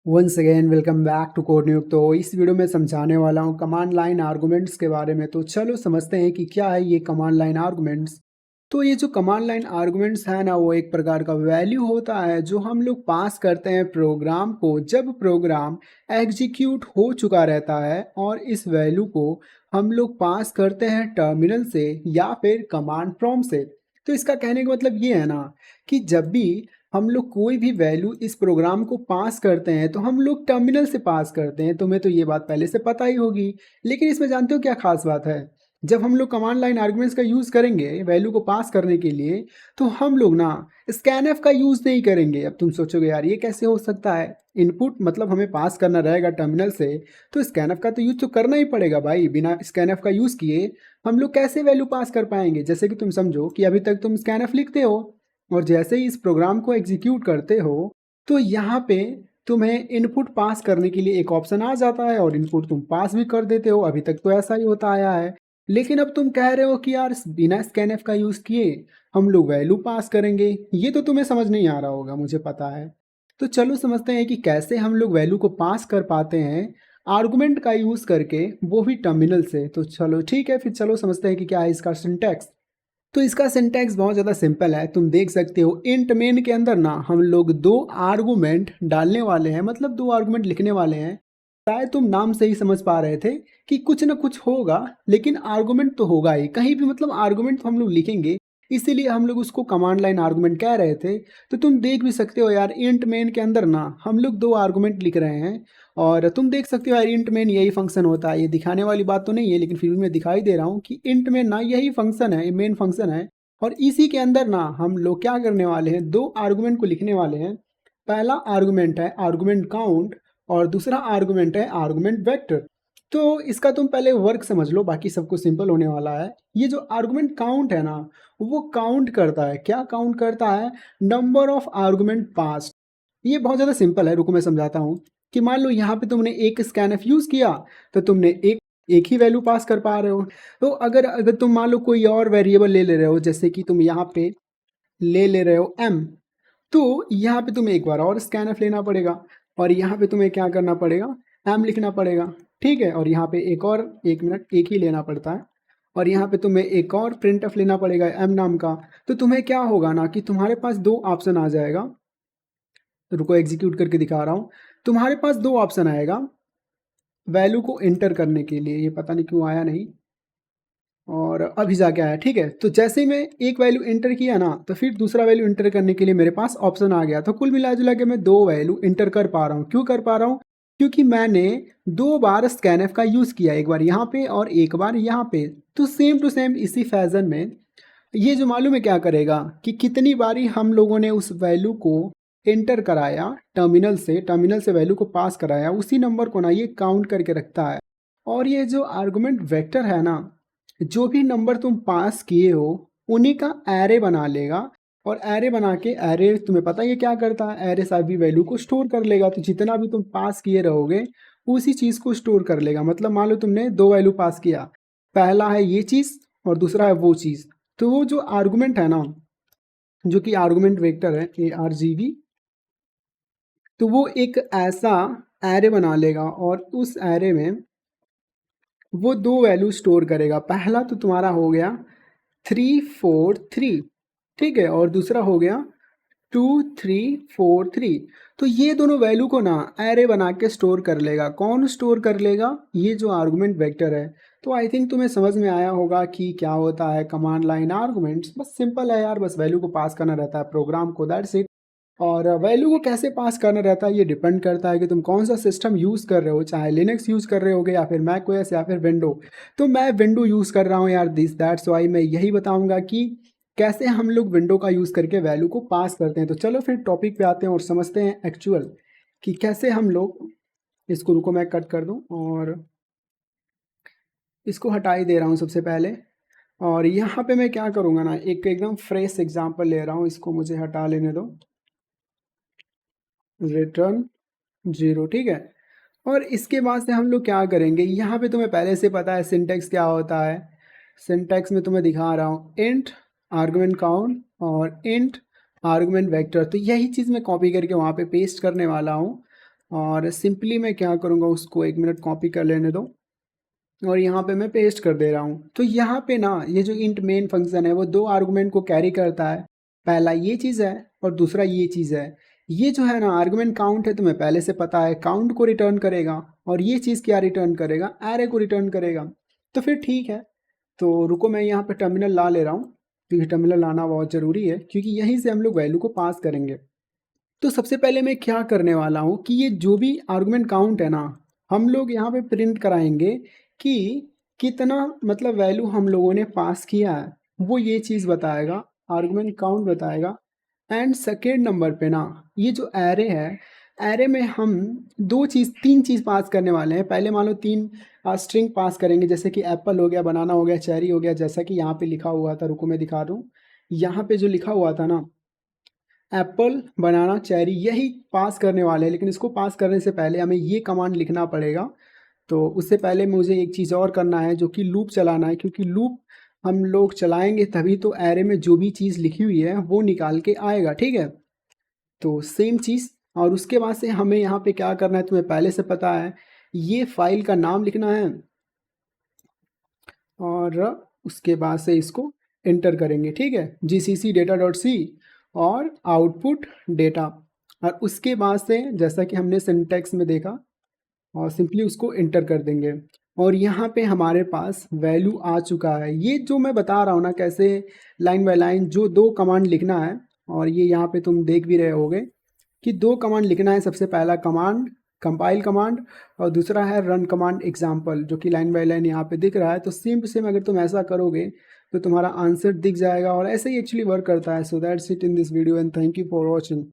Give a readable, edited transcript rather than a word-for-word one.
Once again welcome back to Code News. तो इस video में समझाने वाला हूँ कमांड लाइन आर्गुमेंट्स के बारे में। तो चलो समझते हैं कि क्या है ये कमांड लाइन आर्गुमेंट्स। तो ये जो कमांड लाइन आर्गुमेंट्स है ना, वो एक प्रकार का वैल्यू होता है जो हम लोग पास करते हैं प्रोग्राम को जब प्रोग्राम एग्जीक्यूट हो चुका रहता है, और इस वैल्यू को हम लोग पास करते हैं टर्मिनल से या फिर कमांड प्रॉम्प्ट से। तो इसका कहने का मतलब ये है ना कि जब भी हम लोग कोई भी वैल्यू इस प्रोग्राम को पास करते हैं तो हम लोग टर्मिनल से पास करते हैं। तुम्हें तो ये बात पहले से पता ही होगी, लेकिन इसमें जानते हो क्या खास बात है? जब हम लोग कमांड लाइन आर्गुमेंट्स का यूज़ करेंगे वैल्यू को पास करने के लिए, तो हम लोग ना स्कैनएफ का यूज़ नहीं करेंगे। अब तुम सोचोगे यार ये कैसे हो सकता है, इनपुट मतलब हमें पास करना रहेगा टर्मिनल से, तो स्कैनएफ का तो यूज़ तो करना ही पड़ेगा भाई। बिना स्कैनएफ का यूज़ किए हम लोग कैसे वैल्यू पास कर पाएंगे? जैसे कि तुम समझो कि अभी तक तुम स्कैनएफ लिखते हो और जैसे ही इस प्रोग्राम को एग्जीक्यूट करते हो तो यहाँ पे तुम्हें इनपुट पास करने के लिए एक ऑप्शन आ जाता है और इनपुट तुम पास भी कर देते हो। अभी तक तो ऐसा ही होता आया है, लेकिन अब तुम कह रहे हो कि यार बिना स्कैनएफ का यूज़ किए हम लोग वैल्यू पास करेंगे। ये तो तुम्हें समझ नहीं आ रहा होगा, मुझे पता है। तो चलो समझते हैं कि कैसे हम लोग वैल्यू को पास कर पाते हैं आर्गुमेंट का यूज़ करके, वो भी टर्मिनल से। तो चलो ठीक है, फिर चलो समझते हैं कि क्या है इसका सिंटैक्स। तो इसका सिंटैक्स बहुत ज़्यादा सिंपल है। तुम देख सकते हो इंट मेन के अंदर ना हम लोग दो आर्गुमेंट डालने वाले हैं, मतलब दो आर्गुमेंट लिखने वाले हैं। शायद तुम नाम से ही समझ पा रहे थे कि कुछ ना कुछ होगा, लेकिन आर्गुमेंट तो होगा ही कहीं भी, मतलब आर्गुमेंट तो हम लोग लिखेंगे, इसीलिए हम लोग उसको कमांड लाइन आर्गुमेंट कह रहे थे। तो तुम देख भी सकते हो यार इंट मेन के अंदर ना हम लोग दो आर्गुमेंट लिख रहे हैं, और तुम देख सकते हो यार इंट मेन यही फंक्शन होता है। ये दिखाने वाली बात तो नहीं है, लेकिन फिर भी मैं दिखाई दे रहा हूँ कि इंट मेन ना यही फंक्शन है, मेन फंक्शन है। और इसी के अंदर ना हम लोग क्या करने वाले हैं, दो आर्गुमेंट को लिखने वाले हैं। पहला आर्गुमेंट है आर्गुमेंट काउंट और दूसरा आर्गुमेंट है आर्गुमेंट वेक्टर। तो इसका तुम पहले वर्क समझ लो, बाकी सब कुछ सिंपल होने वाला है। ये जो आर्गुमेंट काउंट है ना, वो काउंट करता है, क्या काउंट करता है? नंबर ऑफ आर्गुमेंट पास। ये बहुत ज़्यादा सिंपल है, रुको मैं समझाता हूँ। कि मान लो यहाँ पे तुमने एक स्कैनफ यूज़ किया तो तुमने एक एक ही वैल्यू पास कर पा रहे हो। तो अगर अगर तुम मान लो कोई और वेरिएबल ले ले रहे हो, जैसे कि तुम यहाँ पे ले रहे हो m, तो यहाँ पे तुम्हें एक बार और स्कैनफ लेना पड़ेगा और यहाँ पे तुम्हें क्या करना पड़ेगा, m लिखना पड़ेगा। ठीक है, और यहाँ पे एक और, एक मिनट, एक ही लेना पड़ता है। और यहाँ पे तुम्हें एक और प्रिंटफ लेना पड़ेगा m नाम का। तो तुम्हें क्या होगा ना कि तुम्हारे पास दो ऑप्शन आ जाएगा। रुको एग्जीक्यूट करके दिखा रहा हूँ। तुम्हारे पास दो ऑप्शन आएगा वैल्यू को एंटर करने के लिए, ये पता नहीं क्यों आया नहीं, और अभी जाके आया। ठीक है, तो जैसे ही मैं एक वैल्यू एंटर किया ना, तो फिर दूसरा वैल्यू एंटर करने के लिए मेरे पास ऑप्शन आ गया। तो कुल मिला जुला के मैं दो वैल्यू एंटर कर पा रहा हूँ। क्यों कर पा रहा हूँ? क्योंकि मैंने दो बार स्कैनएफ का यूज़ किया, एक बार यहाँ पे और एक बार यहाँ पे। तो सेम टू सेम इसी फैजन में ये जो मालूम है क्या करेगा कि कितनी बारी हम लोगों ने उस वैल्यू को एंटर कराया टर्मिनल से वैल्यू को पास कराया, उसी नंबर को ना ये काउंट करके रखता है। और ये जो आर्गुमेंट वेक्टर है ना, जो भी नंबर तुम पास किए हो उन्हीं का एरे बना लेगा। और एरे बना के, एरे तुम्हें पता है ये क्या करता है, एरे सभी वैल्यू को स्टोर कर लेगा। तो जितना भी तुम पास किए रहोगे उसी चीज़ को स्टोर कर लेगा। मतलब मान लो तुमने दो वैल्यू पास किया, पहला है ये चीज़ और दूसरा है वो चीज़। तो वो जो आर्गुमेंट है ना, जो कि आर्गुमेंट वेक्टर है ARGV, तो वो एक ऐसा एरे बना लेगा और उस एरे में वो दो वैल्यू स्टोर करेगा। पहला तो तुम्हारा हो गया 343, ठीक है, और दूसरा हो गया 2343। तो ये दोनों वैल्यू को ना एरे बना के स्टोर कर लेगा। कौन स्टोर कर लेगा? ये जो आर्गुमेंट वेक्टर है। तो आई थिंक तुम्हें समझ में आया होगा कि क्या होता है कमांड लाइन आर्गुमेंट्स। बस सिंपल है यार, बस वैल्यू को पास करना रहता है प्रोग्राम को, दैट्स इट। और वैल्यू को कैसे पास करना रहता है ये डिपेंड करता है कि तुम कौन सा सिस्टम यूज़ कर रहे हो, चाहे लिनक्स यूज़ कर रहे होगे या फिर मैक ओएस या फिर विंडो। तो मैं विंडो यूज़ कर रहा हूँ यार, दिस दैट्स वाई मैं यही बताऊंगा कि कैसे हम लोग विंडो का यूज़ करके वैल्यू को पास करते हैं। तो चलो फिर टॉपिक पे आते हैं और समझते हैं एक्चुअल कि कैसे हम लोग इसको, रुको मैं कट कर दूँ और इसको हटा ही दे रहा हूँ सबसे पहले। और यहाँ पे मैं क्या करूँगा ना, एक एकदम फ्रेश एग्जाम्पल ले रहा हूँ, इसको मुझे हटा लेने दो, रिटर्न 0। ठीक है, और इसके बाद से हम लोग क्या करेंगे, यहाँ पे तुम्हें पहले से पता है सिंटेक्स क्या होता है। सिंटेक्स में तुम्हें दिखा रहा हूँ, इंट आर्गुमेंट काउंट और इंट आर्गुमेंट वेक्टर। तो यही चीज़ मैं कॉपी करके वहाँ पे पेस्ट करने वाला हूँ। और सिंपली मैं क्या करूँगा, उसको 1 मिनट कॉपी कर लेने दो और यहाँ पे मैं पेस्ट कर दे रहा हूँ। तो यहाँ पे ना ये जो इंट मेन फंक्शन है वो 2 आर्गुमेंट को कैरी करता है। पहला ये चीज़ है और दूसरा ये चीज़ है। ये जो है ना आर्गुमेंट काउंट है, तुम्हें पहले से पता है, काउंट को रिटर्न करेगा और ये चीज़ क्या रिटर्न करेगा, एरे को रिटर्न करेगा। तो फिर ठीक है, तो रुको मैं यहाँ पे टर्मिनल ला ले रहा हूँ, क्योंकि टर्मिनल लाना बहुत ज़रूरी है, क्योंकि यहीं से हम लोग वैल्यू को पास करेंगे। तो सबसे पहले मैं क्या करने वाला हूँ कि ये जो भी आर्गुमेंट काउंट है ना, हम लोग यहाँ पे प्रिंट कराएंगे कि कितना मतलब वैल्यू हम लोगों ने पास किया है, वो ये चीज़ बताएगा, आर्गुमेंट काउंट बताएगा। एंड सेकेंड नंबर पे ना ये जो एरे है, एरे में हम तीन चीज़ पास करने वाले हैं। पहले मान लो 3 स्ट्रिंग पास करेंगे, जैसे कि एप्पल हो गया, बनाना हो गया, चेरी हो गया, जैसा कि यहाँ पे लिखा हुआ था। रुको मैं दिखा दूँ, यहाँ पे जो लिखा हुआ था ना, एप्पल, बनाना, चेरी, यही पास करने वाले हैं। लेकिन इसको पास करने से पहले हमें ये कमांड लिखना पड़ेगा। तो उससे पहले मुझे एक चीज़ और करना है, जो कि लूप चलाना है, क्योंकि लूप हम लोग चलाएंगे तभी तो एरे में जो भी चीज़ लिखी हुई है वो निकाल के आएगा, ठीक है। तो सेम चीज़, और उसके बाद से हमें यहाँ पे क्या करना है, तुम्हें पहले से पता है, ये फाइल का नाम लिखना है और उसके बाद से इसको एंटर करेंगे, ठीक है, जीसीसी डेटा डॉट सी और आउटपुट डेटा। और उसके बाद से जैसा कि हमने सिंटैक्स में देखा, और सिंपली उसको एंटर कर देंगे और यहाँ पे हमारे पास वैल्यू आ चुका है। ये जो मैं बता रहा हूँ ना, कैसे लाइन बाय लाइन जो 2 कमांड लिखना है, और ये यहाँ पे तुम देख भी रहे होगे कि 2 कमांड लिखना है। सबसे पहला कमांड कंपाइल कमांड और दूसरा है रन कमांड एग्जाम्पल, जो कि लाइन बाय लाइन यहाँ पे दिख रहा है। तो सेम टू सेम अगर तुम ऐसा करोगे तो तुम्हारा आंसर दिख जाएगा, और ऐसे ही एक्चुअली वर्क करता है। So that's it in this video and thank you for watching.